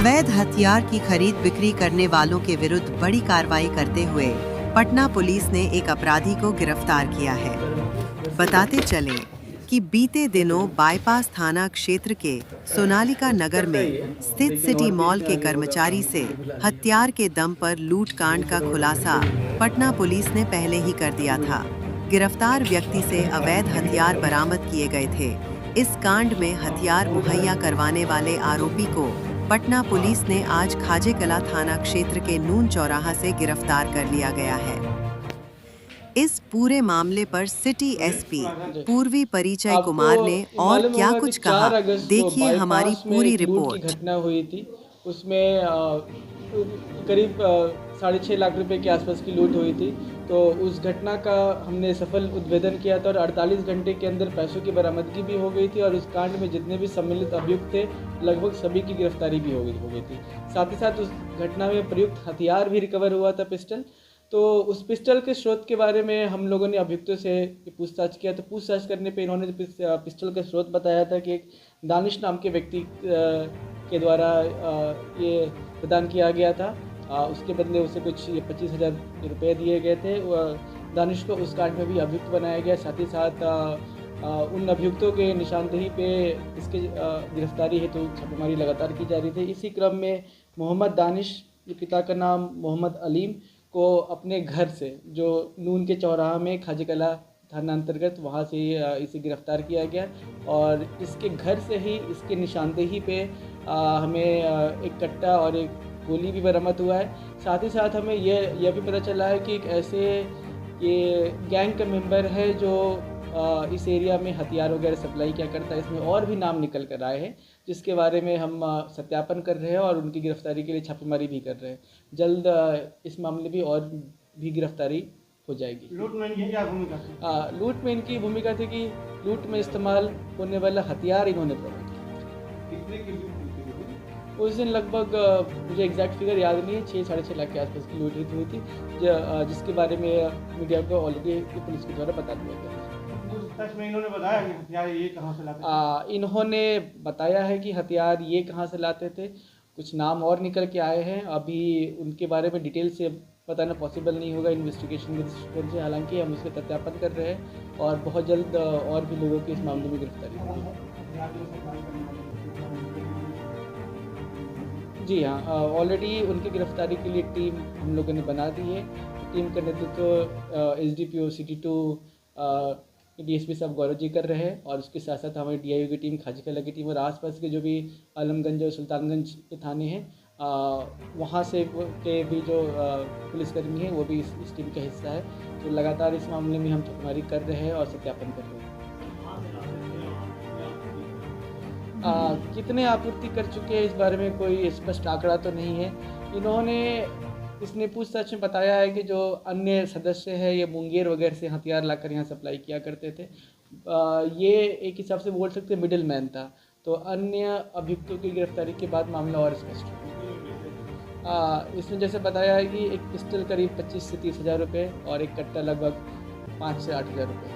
अवैध हथियार की खरीद बिक्री करने वालों के विरुद्ध बड़ी कार्रवाई करते हुए पटना पुलिस ने एक अपराधी को गिरफ्तार किया है। बताते चले कि बीते दिनों बाईपास थाना क्षेत्र के सोनालिका नगर में स्थित सिटी मॉल के कर्मचारी से हथियार के दम पर लूटकांड का खुलासा पटना पुलिस ने पहले ही कर दिया था। गिरफ्तार व्यक्ति से अवैध हथियार बरामद किए गए थे। इस कांड में हथियार मुहैया करवाने वाले आरोपी को पटना पुलिस ने आज खाजेकला थाना क्षेत्र के नून चौराहा से गिरफ्तार कर लिया गया है। इस पूरे मामले पर सिटी एसपी पूर्वी परिचय कुमार ने और क्या कुछ कहा, देखिए हमारी पूरी रिपोर्ट। घटना हुई थी, उसमें करीब 6.5 लाख रुपए के आसपास की लूट हुई थी। तो उस घटना का हमने सफल उद्भेदन किया था और 48 घंटे के अंदर पैसों की बरामदगी भी हो गई थी और उस कांड में जितने भी सम्मिलित अभियुक्त थे लगभग सभी की गिरफ्तारी भी हो गई थी। साथ ही साथ उस घटना में प्रयुक्त हथियार भी रिकवर हुआ था, पिस्टल। तो उस पिस्टल के स्रोत के बारे में हम लोगों ने अभियुक्तों से पूछताछ किया। तो पूछताछ करने पे इन्होंने पिस्टल का स्रोत बताया था कि एक दानिश नाम के व्यक्ति के द्वारा ये प्रदान किया गया था। उसके बदले उसे कुछ 25,000 रुपये दिए गए थे। दानिश को उस कांड में भी अभियुक्त बनाया गया। साथ ही साथ उन अभियुक्तों के निशानदेही पे इसके गिरफ्तारी हेतु छापेमारी लगातार की जा रही थी। इसी क्रम में मोहम्मद दानिश, पिता का नाम मोहम्मद अलीम, को अपने घर से जो नून के चौराहा में खाजेकला थाना अंतर्गत वहाँ से इसे गिरफ्तार किया गया और इसके घर से ही इसके निशानदेही पे हमें एक कट्टा और एक गोली भी बरामद हुआ है। साथ ही साथ हमें यह भी पता चला है कि एक ऐसे ये गैंग का मेंबर है जो इस एरिया में हथियार वगैरह सप्लाई क्या करता है। इसमें और भी नाम निकल कर आए हैं जिसके बारे में हम सत्यापन कर रहे हैं और उनकी गिरफ्तारी के लिए छापेमारी भी कर रहे हैं। जल्द इस मामले में और भी गिरफ्तारी हो जाएगी। लूटमैन की क्या भूमिका थी? लूट में इनकी भूमिका थी कि लूट में इस्तेमाल होने वाला हथियार इन्होंने प्रबंध किया। उस दिन लगभग मुझे एग्जैक्ट फिगर याद नहीं है, 6-6.5 लाख के आसपास की लूट हुई थी, जिसके बारे में मीडिया को ऑलरेडी पुलिस के द्वारा बता दिया गया। में इन्होंने बताया कि हथियार ये कहाँ से लाते थे? इन्होंने बताया है कि हथियार ये कहाँ से लाते थे। कुछ नाम और निकल के आए हैं, अभी उनके बारे में डिटेल से बताना पॉसिबल नहीं होगा इन्वेस्टिगेशन के दृष्टिकोण से। हालांकि हम उसके सत्यापन कर रहे हैं और बहुत जल्द और भी लोगों की इस मामले में गिरफ्तारी होगी। जी हाँ, ऑलरेडी उनकी गिरफ्तारी के लिए टीम हम लोगों ने बना दी है। टीम का नेतृत्व SDPO City 2 DSP साहब गौरव जी कर रहे हैं और उसके साथ साथ हमारी DIO की टीम, खाजेकला की टीम और आसपास के जो भी आलमगंज और सुल्तानगंज के थाने हैं वहाँ से के भी जो पुलिसकर्मी हैं वो भी इस टीम का हिस्सा है। तो लगातार इस मामले में हम छापेमारी कर रहे हैं और सत्यापन कर रहे हैं। कितने आपूर्ति कर चुके हैं इस बारे में कोई स्पष्ट आंकड़ा तो नहीं है। इसने पूछताछ में बताया है कि जो अन्य सदस्य हैं ये मुंगेर वगैरह से हथियार लाकर यहाँ सप्लाई किया करते थे। ये एक हिसाब से बोल सकते हैं मिडिल मैन था। तो अन्य अभियुक्तों की गिरफ्तारी के बाद मामला और स्पष्ट हुआ। इसने जैसे बताया है कि एक पिस्टल करीब 25 से 30 हज़ार रुपये और एक कट्टा लगभग 5 से 8 हज़ार रुपये।